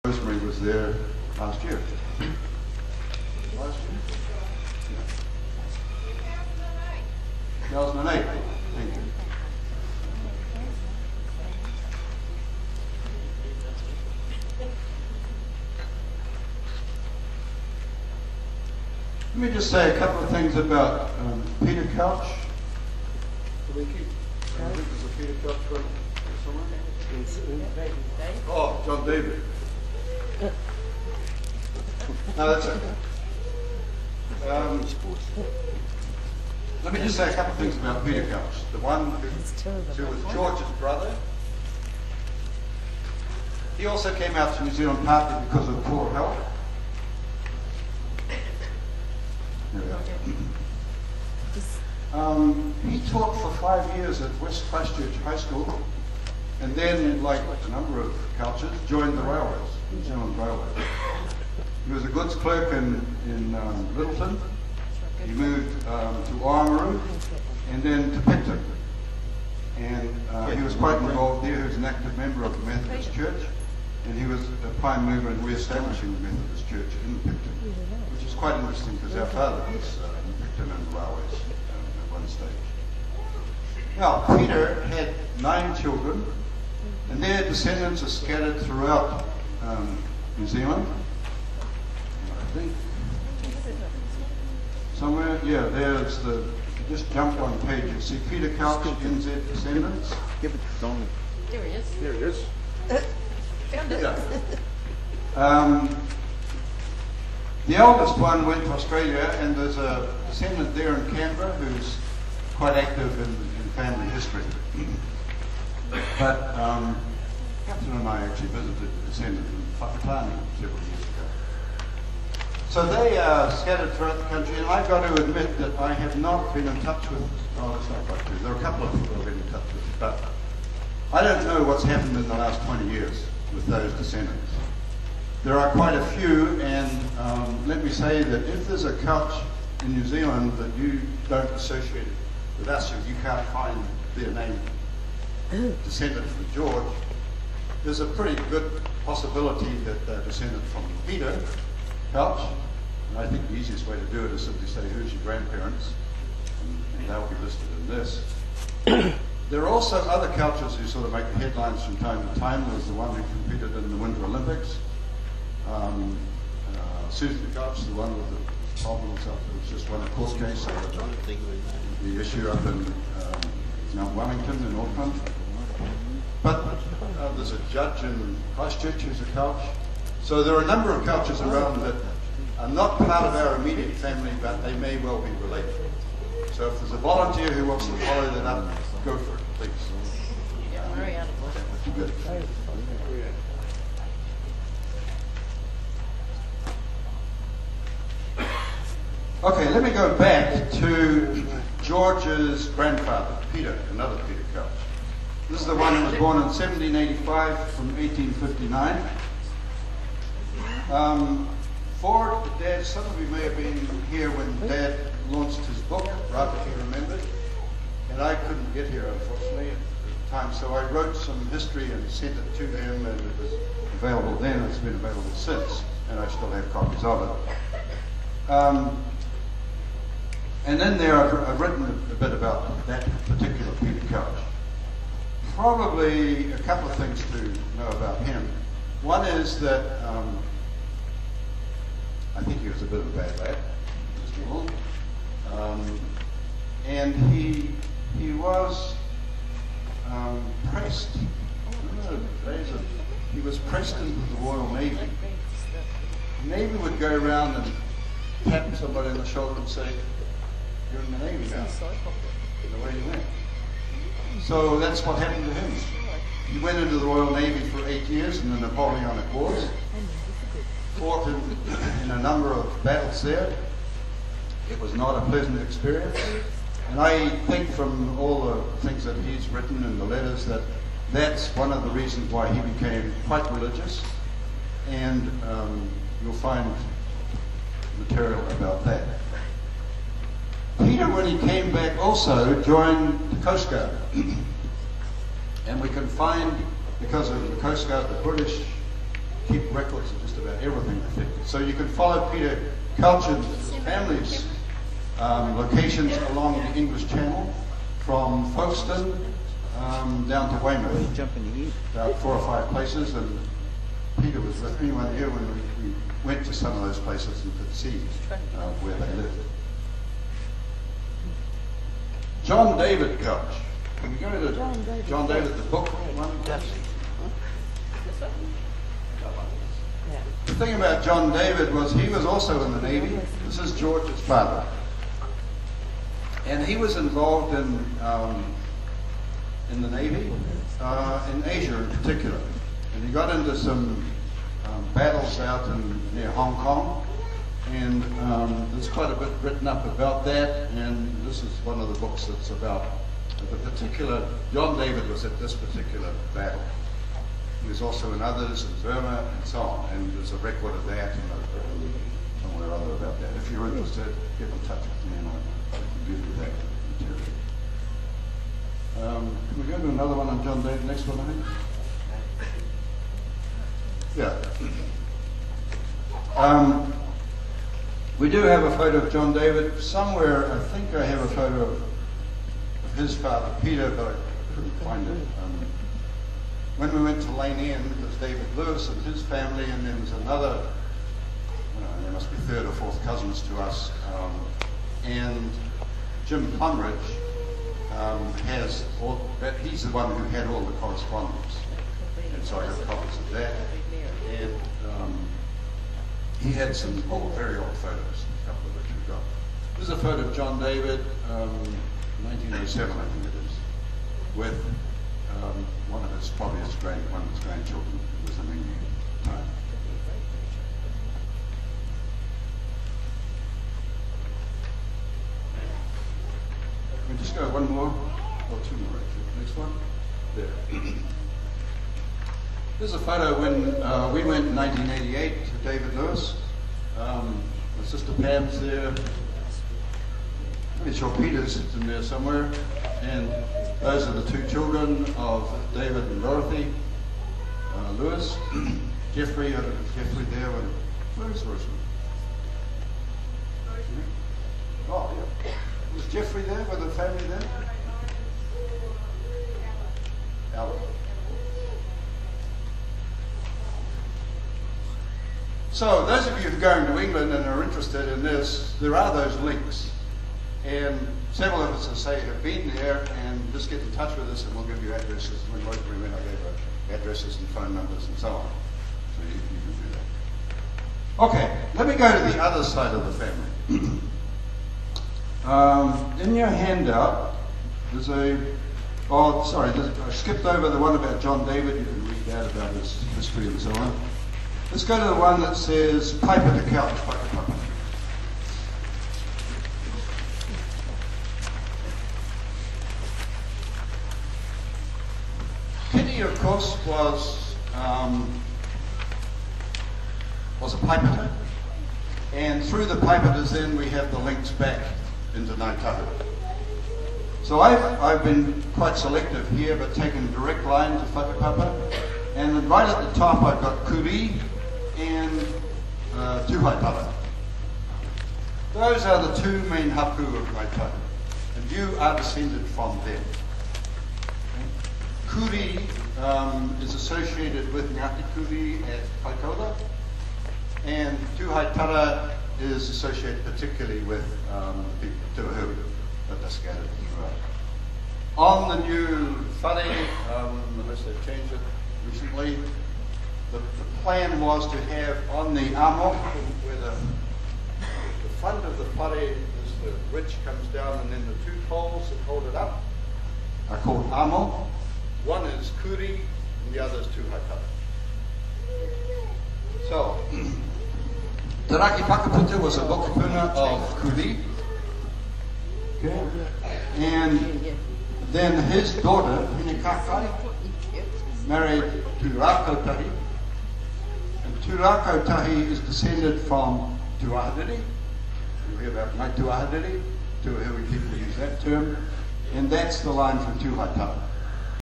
Rosemary was there last year. Last year? Yeah. 2008. Thank you. Let me just say a couple of things about Peter Couch. Do we keep? I think there's a Peter Couch one somewhere. Oh, John David. No, that's okay. Let me just say a couple of things about Peter Couch. The one who was George's brother. He also came out to New Zealand partly because of poor health. He taught for 5 years at West Christchurch High School, and then, like a number of Couches, joined the railways, New Zealand Railways. He was a goods clerk in Littleton. He moved to Oamaru, and then to Picton. And he was quite involved there. He was an active member of the Methodist Church, and he was a prime mover in re-establishing the Methodist Church in Picton, which is quite interesting because our father was in Picton and the railways at one stage. Now, Peter had 9 children, and their descendants are scattered throughout New Zealand. I think somewhere, yeah, there's the, if you just jump one page, you see Peter Couch, NZ descendants. Give it to Donald. There he is. There he is. Found it. Yeah. The eldest one went to Australia, and there's a descendant there in Canberra who's quite active in family history. But Catherine and I actually visited a descendant in Whakatane several years ago. So they are scattered throughout the country, and I've got to admit that I have not been in touch with, oh, that's not quite true. There are a couple of people I've been in touch with, but I don't know what's happened in the last 20 years with those descendants. There are quite a few, and let me say that if there's a Couch in New Zealand that you don't associate with us, if you can't find their name descendant from George, there's a pretty good possibility that they're descended from Peter Couch. And I think the easiest way to do it is simply say, who's your grandparents? And they'll be listed in this. There are also other Couches who sort of make the headlines from time to time. There's the one who competed in the Winter Olympics. Susan Couch, the one with the problems up, it was just won a court case over the issue up in Mount Wellington in Auckland. But there's a judge in Christchurch who's a Couch. So there are a number of Couches around that are not part of our immediate family, but they may well be related. So if there's a volunteer who wants to follow that up, go for it, please. Yeah, very out of Good. Okay, let me go back to George's grandfather, Peter, another Peter Couch. This is the one who was born in 1785 from 1859. For Dad, some of you may have been here when Dad launched his book, Right If You Remembered, and I couldn't get here, unfortunately, at the time, so I wrote some history and sent it to him, and it was available then. It's been available since, and I still have copies of it. And then there I've written a bit about that particular Peter Couch. Probably a couple of things to know about him. One is that I think he was a bit of a bad lad, and he was pressed. He was pressed into the Royal Navy. The Navy would go around and tap somebody on the shoulder and say, "You're in the Navy now," and away he went. So that's what happened to him. He went into the Royal Navy for 8 years in the Napoleonic Wars, fought in a number of battles there. It was not a pleasant experience. And I think from all the things that he's written in the letters that that's one of the reasons why he became quite religious. And you'll find material about that. Peter, when he came back, also joined the Coast Guard. And we can find, because of the Coast Guard, the British keep records of just about everything affected. So you can follow Peter Couch's family's locations along the English Channel from Folkestone down to Weymouth. About 4 or 5 places, and Peter was with me one year when we went to some of those places and could see where they lived. John David Couch. Can we go to John David, the book one? The thing about John David was he was also in the Navy. This is George's father. And he was involved in the Navy, in Asia in particular. And he got into some battles out near Hong Kong. And there's quite a bit written up about that. And this is one of the books that's about the particular, John David was at this particular battle. He was also in others, in Burma, and so on. And there's a record of that and somewhere or other about that. If you're interested, get in touch with me and I can give you that material. Can we go to another one on John David? Next one, I think? Yeah. We do have a photo of John David. Somewhere, I think I have a photo of his father, Peter, but I couldn't find it. When we went to Lane End, there was David Lewis and his family, and then there's another, there must be 3rd or 4th cousins to us, and Jim Plumridge has all, he's the one who had all the correspondence, and so I have copies of that, and he had some very old photos, a couple of which we've got. This is a photo of John David, 1907 I think it is, with one of his, probably one of his grandchildren who was in England at the time. Can we just go one more? Or 2 more actually. Next one. There. Here's a photo when we went in 1988 to David Lewis. My sister Pam's there. I'm sure Peter's in there somewhere. And those are the 2 children of David and Dorothy Lewis. Jeffrey there. Where's Rosemary? Oh, yeah. Was Jeffrey there with the family there? Alan. So those of you who are going to England and are interested in this, there are those links. And several of us, as I say, have been there, and just get in touch with us and we'll give you addresses. When Rosemary went, I gave her addresses and phone numbers and so on. So you can do that. Okay, let me go to the other side of the family. In your handout, there's I skipped over the one about John David. You can read that about his history and so on. Let's go to the one that says Piper to Couch, Piper. Kitty, of course, was a Piperter, and through the Piperters then we have the links back into Naitahu. So I've been quite selective here, but taken direct line to Whakapapa, and right at the top I've got Kuri and Tuhaipapa. Those are the 2 main hapu of Naitahu, and you are descended from them. Kuri is associated with Ngāti Kuri at Kaikoura, and Tuhaitara is associated particularly with the Tuahui that are scattered throughout. On the new whare, unless they've changed it recently, the plan was to have on the amo, where the front of the whare is the ridge comes down, and then the 2 poles that hold it up are called amo. One is Kuri, and the other is Tuhaitara. So, Te Raki Whakaputa was a Bokapuna of Kuri. Okay. And then his daughter, Hinekakai, married Turakotahi. And Turakotahi is descended from Tuahadiri. You hear about Ngai Tuahadiri. Tuahui people use that term. And that's the line from Tuhaitara.